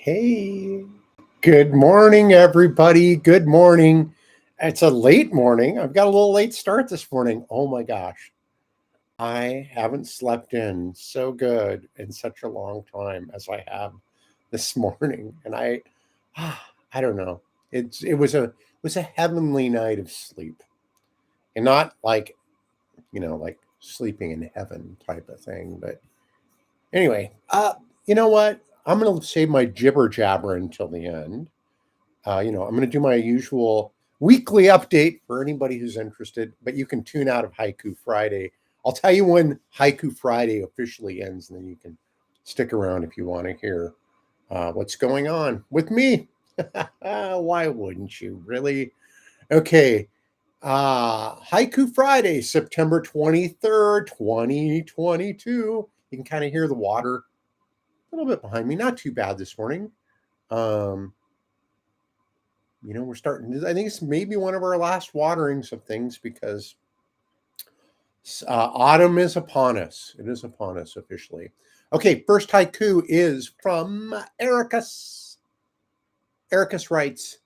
Hey, good morning, everybody. Good morning. It's a late morning. I've got a little late start this morning. Oh my gosh. I haven't slept in so good in such a long time as I have this morning. And I don't know. It was a heavenly night of sleep. And not like, like sleeping in heaven type of thing, but anyway, you know what? I'm going to save my jibber jabber until the end. I'm going to do my usual weekly update for anybody who's interested, but you can tune out of Haiku Friday. I'll tell you when Haiku Friday officially ends, and then you can stick around if you want to hear what's going on with me. Why wouldn't you, really? Okay. Haiku Friday, September 23rd, 2022. You can kind of hear the water a little bit behind me. Not too bad this morning. Um, we're starting. I think it's maybe one of our last waterings of things because autumn is upon us. It is upon us officially. Okay, first haiku is from Ericus. Ericus writes,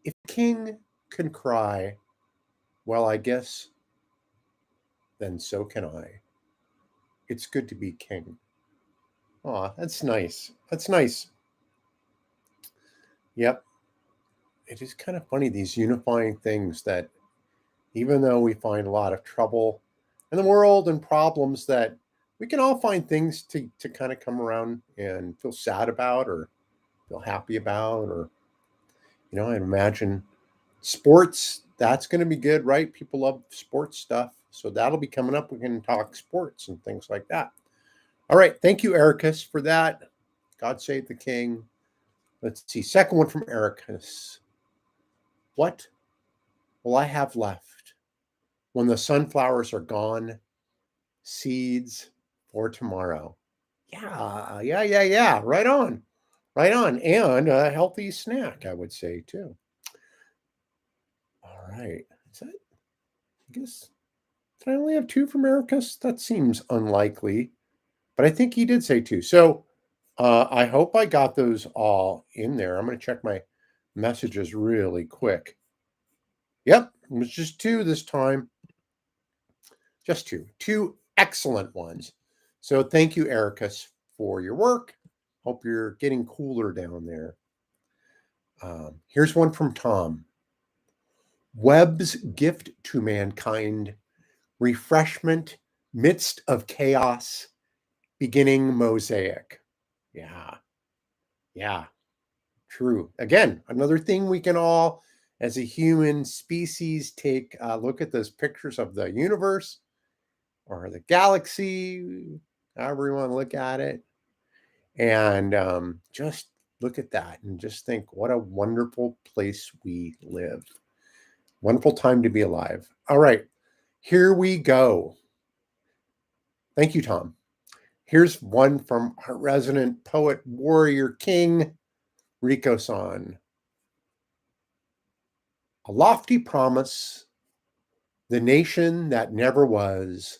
"If a king can cry, well, I guess then so can I. It's good to be king." Aw, that's nice. That's nice. Yep. It is kind of funny, these unifying things that even though we find a lot of trouble in the world and problems, that we can all find things to kind of come around and feel sad about or feel happy about. Or, I imagine sports, that's going to be good, right? People love sports stuff. So that'll be coming up. We can talk sports and things like that. All right. Thank you, Ericus, for that. God save the king. Let's see. Second one from Ericus. What will I have left when the sunflowers are gone? Seeds for tomorrow. Yeah. Right on. Right on. And a healthy snack, I would say, too. All right. Is that, I guess, did I only have two from Ericus? That seems unlikely, but I think he did say two. So I hope I got those all in there. I'm going to check my messages really quick. Yep, it was just two this time. Just two. Two excellent ones. So thank you, Ericus, for your work. Hope you're getting cooler down there. Here's one from Tom. Webb's gift to mankind, refreshment midst of chaos, beginning mosaic. Yeah, yeah, true. Again, another thing we can all, as a human species, take a look at those pictures of the universe or the galaxy, however you want to look at it, and just look at that and just think what a wonderful place we live. Wonderful time to be alive. All right, here we go. Thank you, Tom. Here's one from our resident poet, warrior king, Rico San. A lofty promise, the nation that never was,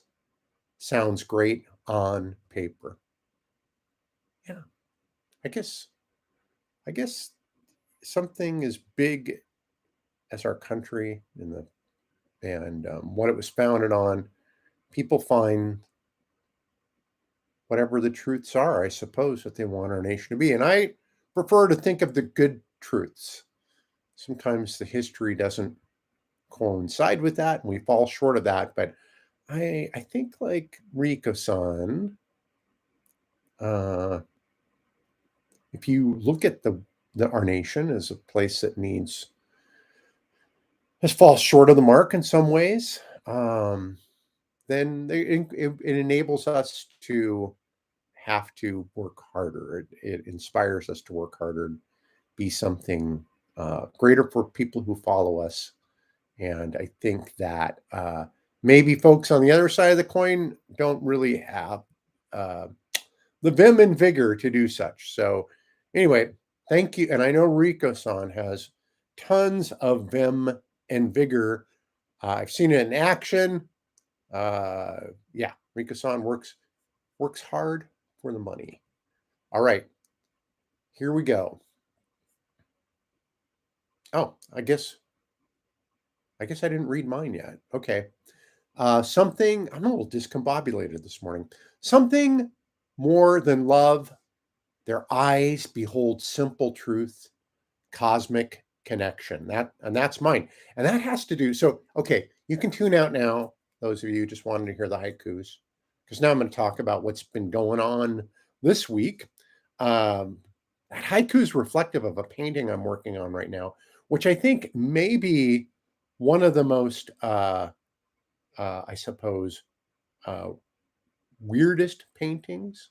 sounds great on paper. Yeah, I guess I guess something as big as our country and what it was founded on, people find whatever the truths are, I suppose, that they want our nation to be. And I prefer to think of the good truths. Sometimes the history doesn't coincide with that, and we fall short of that. But I think like Rico-san, uh, if you look at our nation as a place that has fallen short of the mark in some ways, then it enables us to have to work harder. It inspires us to work harder, be something greater for people who follow us. And I think that maybe folks on the other side of the coin don't really have uh, the vim and vigor to do such. So, anyway, thank you. And I know Rico san has tons of vim and vigor. I've seen it in action. Yeah, Rico san works hard for the money. All right. Here we go. Oh, I guess I didn't read mine yet. Okay. Something I'm a little discombobulated this morning. Something more than love, their eyes behold simple truth, cosmic connection. That's mine. And that has to do so okay, you can tune out now, those of you who just wanted to hear the haikus, because now I'm going to talk about what's been going on this week. Um, that haiku is reflective of a painting I'm working on right now, which I think may be one of the most, I suppose, uh, weirdest paintings,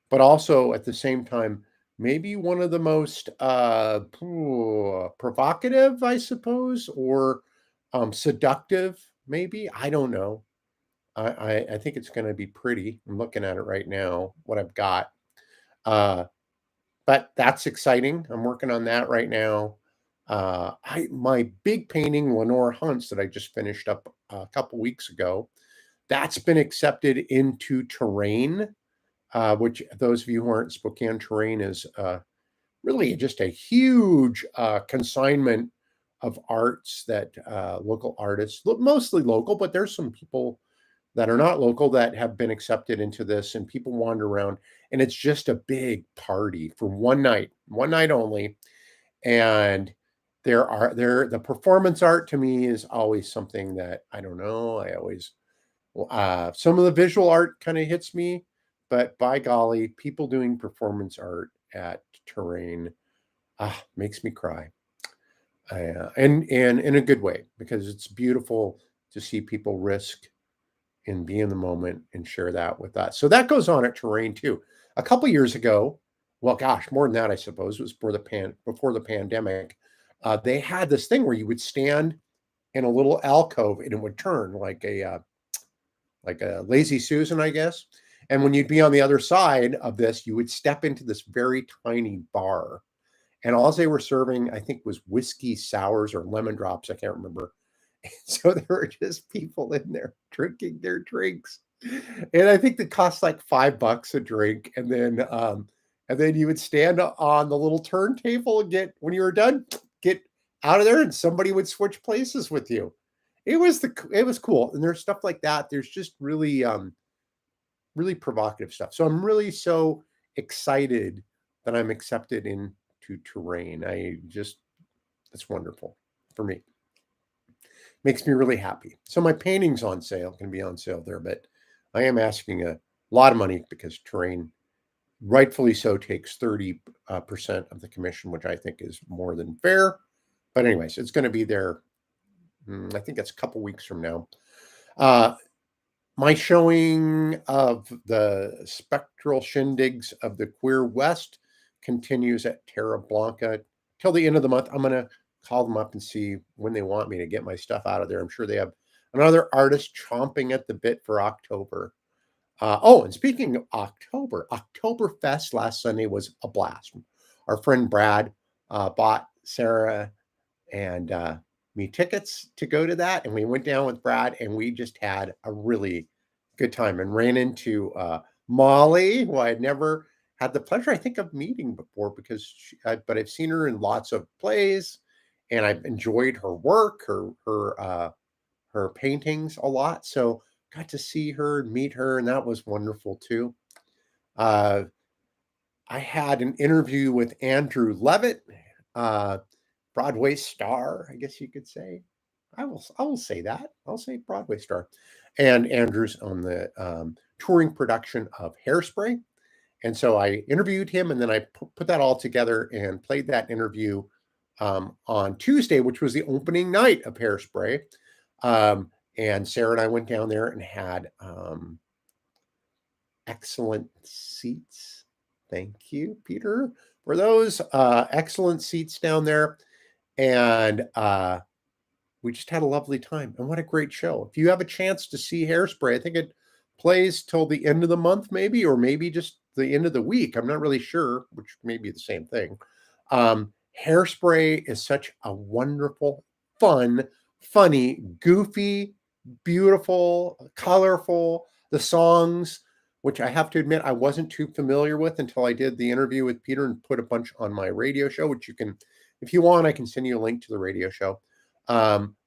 but also at the same time, maybe one of the most provocative, I suppose, or seductive, maybe. I don't know. I think it's going to be pretty. I'm looking at it right now, what I've got. Uh, but that's exciting. I'm working on that right now. My big painting, Lenore Hunt's, that I just finished up a couple weeks ago, that's been accepted into Terrain, which those of you who aren't Spokane, Terrain is really just a huge consignment of arts that local artists, mostly local, but there's some people that are not local that have been accepted into this, and people wander around, and it's just a big party for one night only. And the performance art to me is always something that I don't know. I always some of the visual art kind of hits me, but by golly, people doing performance art at Terrain makes me cry. And in a good way, because it's beautiful to see people risk and be in the moment and share that with us. So that goes on at Terrain too. A couple years ago, well, gosh, more than that, I suppose, it was before the pandemic. They had this thing where you would stand in a little alcove and it would turn like a lazy Susan, I guess. And when you'd be on the other side of this, you would step into this very tiny bar. And all they were serving, I think, was whiskey sours or lemon drops. I can't remember. So there were just people in there drinking their drinks. And I think it cost like $5 a drink. And then you would stand on the little turntable and get when you were done, get out of there and somebody would switch places with you. It was cool. And there's stuff like that. There's just really provocative stuff. So I'm really so excited that I'm accepted into Terrain. I just it's wonderful for me. Makes me really happy. So my painting's on sale, can be on sale there, but I am asking a lot of money because Terrain, rightfully so, takes 30% of the commission, which I think is more than fair. But anyways, it's going to be there. I think it's a couple weeks from now. Uh, my showing of the spectral shindigs of the Queer West continues at Terra Blanca till the end of the month. I'm going to call them up and see when they want me to get my stuff out of there. I'm sure they have another artist chomping at the bit for October. And speaking of October, Oktoberfest last Sunday was a blast. Our friend Brad bought Sarah and me tickets to go to that. And we went down with Brad and we just had a really good time and ran into Molly, who I had never had the pleasure, I think, of meeting before but I've seen her in lots of plays and I've enjoyed her work, her paintings a lot. So got to see her and meet her, and that was wonderful too. Uh, I had an interview with Andrew Levitt, uh, Broadway star, I guess you could say. I will say that. I'll say Broadway star. And Andrew's on the touring production of Hairspray. And so I interviewed him and then I put that all together and played that interview on Tuesday, which was the opening night of Hairspray. And Sarah and I went down there and had excellent seats. Thank you, Peter, for those excellent seats down there. And we just had a lovely time. And what a great show. If you have a chance to see Hairspray, I think it plays till the end of the month, maybe, or maybe just the end of the week. I'm not really sure, which may be the same thing. Hairspray is such a wonderful, fun, funny, goofy, beautiful, colorful. The songs which I have to admit I wasn't too familiar with until I did the interview with Peter and put a bunch on my radio show, which you can, if you want, I can send you a link to the radio show.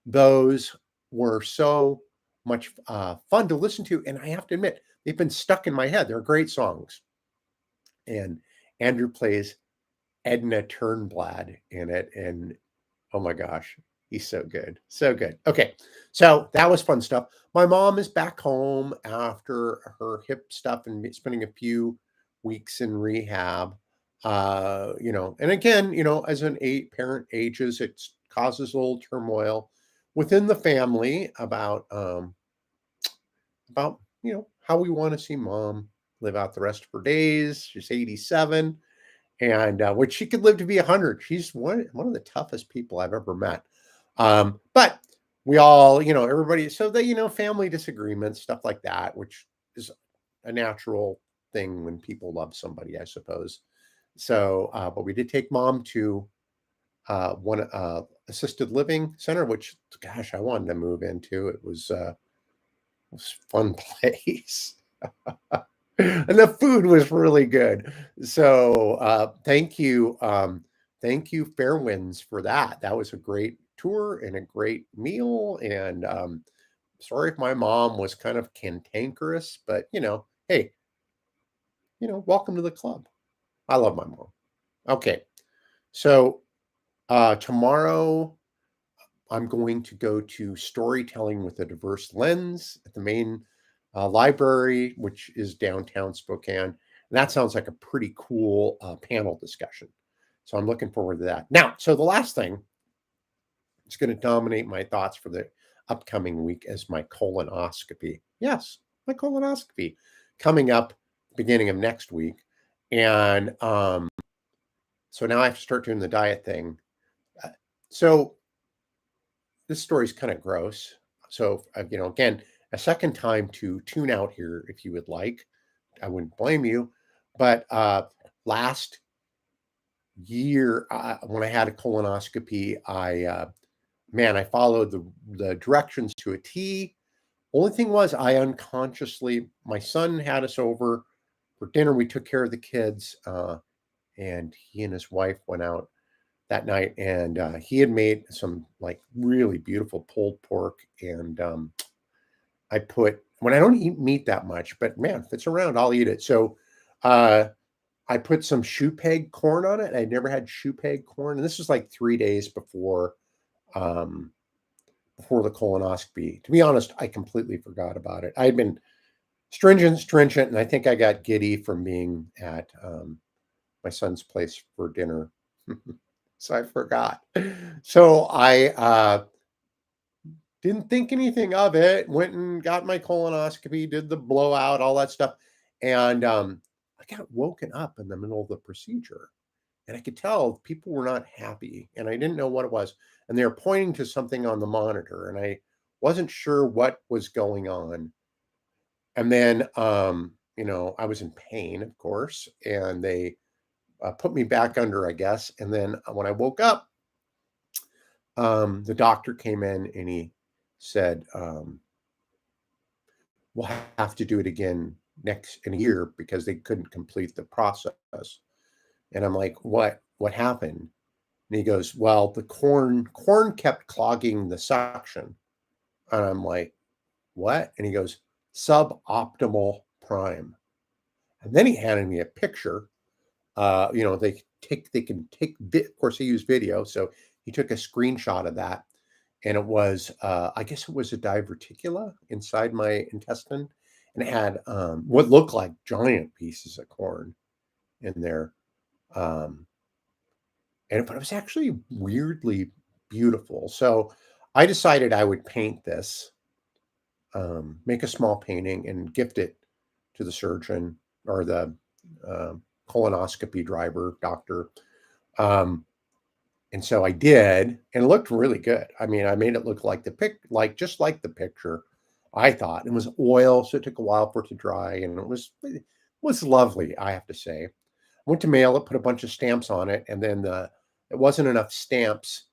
Those were so much fun to listen to, and I have to admit they've been stuck in my head. They're great songs, and Andrew plays Edna Turnblad in it, and oh my gosh, he's so good. So good. Okay. So that was fun stuff. My mom is back home after her hip stuff and spending a few weeks in rehab. And again, as an parent ages, it causes a little turmoil within the family about how we want to see mom live out the rest of her days. She's 87, and which she could live to be 100. She's one of the toughest people I've ever met. But we all, everybody, so that, family disagreements, stuff like that, which is a natural thing when people love somebody, I suppose. So, but we did take mom to one assisted living center, which, gosh, I wanted to move into. It was a fun place. And the food was really good. So thank you, Fairwinds, for that. That was a great tour and a great meal. And sorry if my mom was kind of cantankerous, but hey, welcome to the club. I love my mom. Okay, so tomorrow I'm going to go to Storytelling with a Diverse Lens at the main library, which is downtown Spokane. And that sounds like a pretty cool panel discussion. So I'm looking forward to that. Now, so the last thing is going to dominate my thoughts for the upcoming week is my colonoscopy. Yes, my colonoscopy coming up beginning of next week. And so now I have to start doing the diet thing. So this story is kind of gross. So, again, a second time to tune out here if you would like. I wouldn't blame you. But last year, when I had a colonoscopy, I followed the directions to a T. Only thing was, I unconsciously, my son had us over for dinner. We took care of the kids, and he and his wife went out that night, and he had made some like really beautiful pulled pork, and I put, when I don't eat meat that much, but man, if it's around, I'll eat it. So I put some shoe peg corn on it. I'd never had shoe peg corn, and this was like 3 days um, before the colonoscopy. To be honest, I completely forgot about it. I had been stringent, and I think I got giddy from being at my son's place for dinner. So I forgot. So I didn't think anything of it. Went and got my colonoscopy, did the blowout, all that stuff. And I got woken up in the middle of the procedure. And I could tell people were not happy. And I didn't know what it was. And they were pointing to something on the monitor. And I wasn't sure what was going on. And then, I was in pain, of course. And they put me back under, I guess. And then when I woke up, the doctor came in and he said, we'll have to do it again next in a year because they couldn't complete the process. And I'm like, what happened? And he goes, well, the corn kept clogging the suction. And I'm like, what? And he goes, suboptimal prime. And then he handed me a picture. They can take, of course, they use video. So he took a screenshot of that. And it was, I guess it was a diverticula inside my intestine. And it had what looked like giant pieces of corn in there. But it was actually weirdly beautiful. So I decided I would paint this, make a small painting and gift it to the surgeon or the colonoscopy doctor. And so I did, and it looked really good. I mean, I made it look like just like the picture. I thought it was oil, so it took a while for it to dry, and it was lovely, I have to say. I went to mail it, put a bunch of stamps on it, and then it wasn't enough stamps.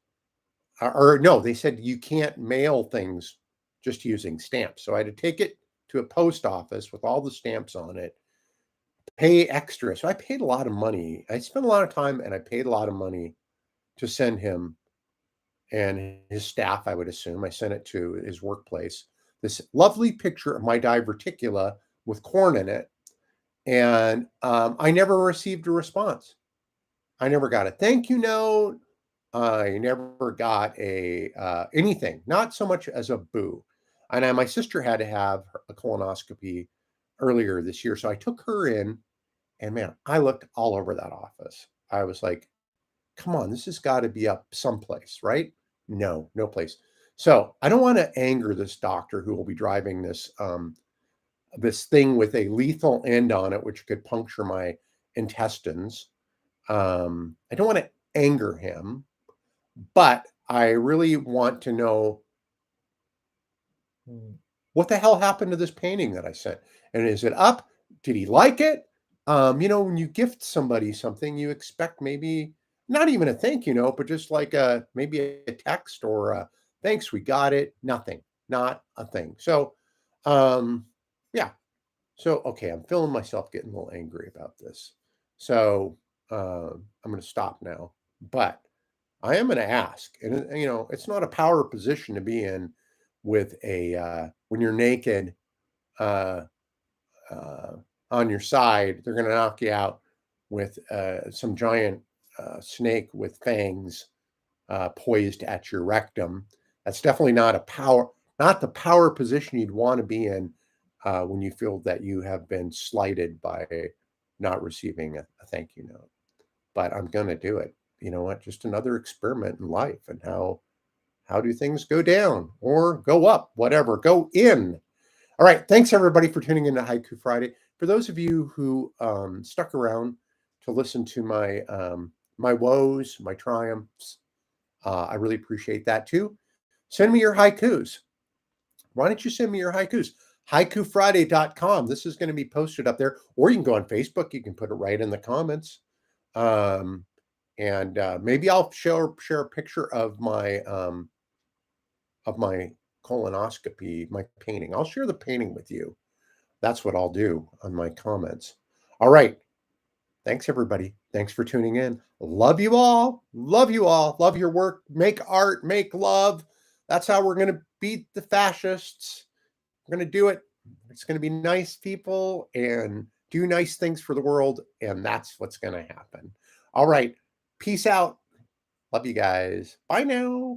Or no, they said you can't mail things just using stamps. So I had to take it to a post office with all the stamps on it, pay extra. So I paid a lot of money. I spent a lot of time and I paid a lot of money to send him and his staff, I would assume. I sent it to his workplace. This lovely picture of my diverticula with corn in it. And I never received a response. I never got a thank you note. I never got a anything, not so much as a boo. And my sister had to have a colonoscopy earlier this year, so I took her in, and man, I looked all over that office. I was like, "Come on, this has got to be up someplace, right?" No, no place. So I don't want to anger this doctor who will be driving this thing with a lethal end on it, which could puncture my intestines. I don't want to anger him, but I really want to know what the hell happened to this painting that I sent? And is it up? Did he like it? When you gift somebody something, you expect maybe not even a thank you note, but just like maybe a text or a thanks, we got it. Nothing, not a thing. So, yeah. So, okay, I'm feeling myself getting a little angry about this. So, I'm going to stop now. But I am going to ask, and it's not a power position to be in with a when you're naked uh, uh, on your side. They're going to knock you out with some giant snake with fangs poised at your rectum. That's definitely not the power position you'd want to be in when you feel that you have been slighted by not receiving a thank you note. But I'm going to do it. You know what? Just another experiment in life, and how do things go down or go up, whatever, go in. All right. Thanks, everybody, for tuning in to Haiku Friday. For those of you who stuck around to listen to my woes, my triumphs, I really appreciate that too. Send me your haikus. Why don't you send me your haikus? HaikuFriday.com. This is going to be posted up there, or you can go on Facebook. You can put it right in the comments. And maybe I'll share a picture of my colonoscopy, my painting. I'll share the painting with you. That's what I'll do on my comments. All right. Thanks, everybody. Thanks for tuning in. Love you all. Love you all. Love your work. Make art. Make love. That's how we're going to beat the fascists. We're going to do it. It's going to be nice people and do nice things for the world. And that's what's going to happen. All right. Peace out. Love you guys. Bye now.